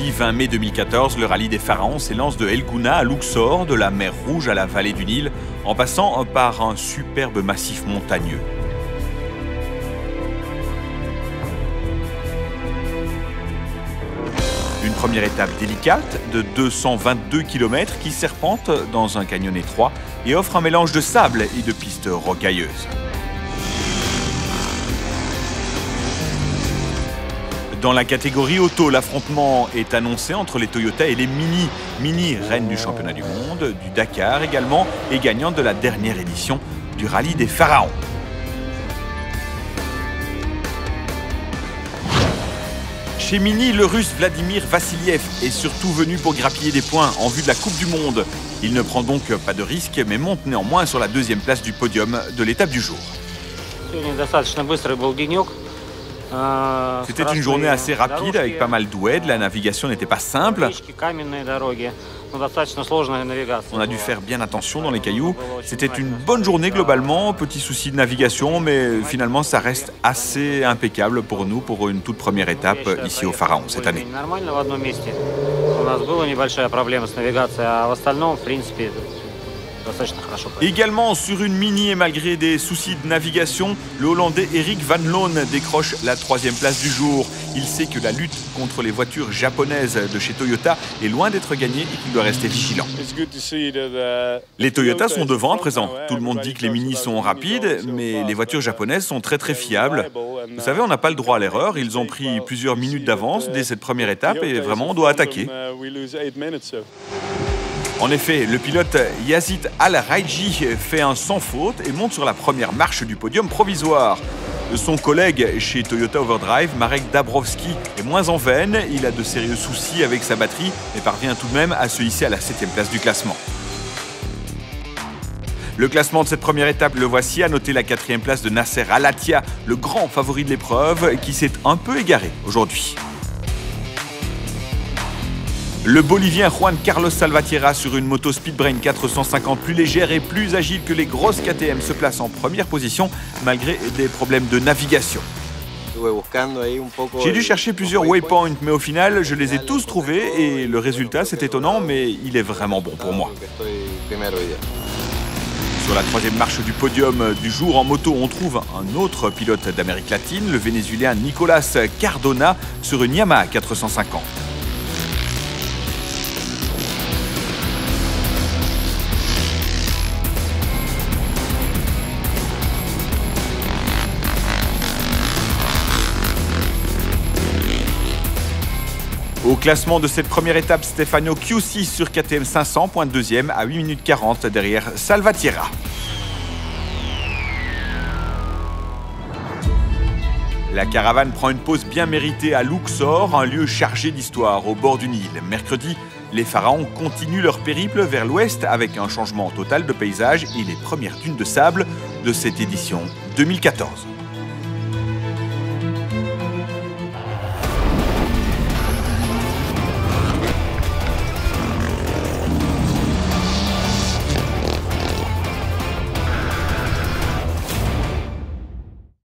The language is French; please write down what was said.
Mercredi 20 mai 2014, le rallye des pharaons s'élance de El Gouna à Luxor, de la mer Rouge à la vallée du Nil, en passant par un superbe massif montagneux. Une première étape délicate de 222 km qui serpente dans un canyon étroit et offre un mélange de sable et de pistes rocailleuses. Dans la catégorie auto, l'affrontement est annoncé entre les Toyota et les Mini, reines du championnat du monde, du Dakar également, et gagnantes de la dernière édition du rallye des pharaons. Chez Mini, le russe Vladimir Vassiliev est surtout venu pour grappiller des points en vue de la Coupe du Monde. Il ne prend donc pas de risque, mais monte néanmoins sur la deuxième place du podium de l'étape du jour. C'était une journée assez rapide avec pas mal d'oued, la navigation n'était pas simple. On a dû faire bien attention dans les cailloux. C'était une bonne journée globalement, petit souci de navigation, mais finalement ça reste assez impeccable pour nous pour une toute première étape ici au Pharaon cette année. Également sur une Mini et malgré des soucis de navigation, le Hollandais Erik van Loon décroche la troisième place du jour. Il sait que la lutte contre les voitures japonaises de chez Toyota est loin d'être gagnée et qu'il doit rester vigilant. Les Toyota sont devant à présent. Tout le monde dit que les Mini sont rapides, mais les voitures japonaises sont très fiables. Vous savez, on n'a pas le droit à l'erreur. Ils ont pris plusieurs minutes d'avance dès cette première étape et vraiment on doit attaquer. En effet, le pilote Yazid Al-Raiji fait un sans faute et monte sur la première marche du podium provisoire. Son collègue chez Toyota Overdrive, Marek Dabrowski, est moins en veine. Il a de sérieux soucis avec sa batterie, mais parvient tout de même à se hisser à la 7e place du classement. Le classement de cette première étape, le voici, à noter la 4e place de Nasser Al-Attiyah, le grand favori de l'épreuve, qui s'est un peu égaré aujourd'hui. Le Bolivien Juan Carlos Salvatierra sur une moto Speedbrain 450 plus légère et plus agile que les grosses KTM se place en première position malgré des problèmes de navigation. J'ai dû chercher plusieurs waypoints, mais au final, je les ai tous trouvés et le résultat, c'est étonnant, mais il est vraiment bon pour moi. Sur la troisième marche du podium du jour en moto, on trouve un autre pilote d'Amérique latine, le Vénézuélien Nicolas Cardona sur une Yamaha 450. Au classement de cette première étape, Stefano Chiussi sur KTM 500 pointe deuxième à 8 minutes 40 derrière Salvatierra. La caravane prend une pause bien méritée à Luxor, un lieu chargé d'histoire au bord du Nil. Mercredi, les pharaons continuent leur périple vers l'ouest avec un changement total de paysage et les premières dunes de sable de cette édition 2014.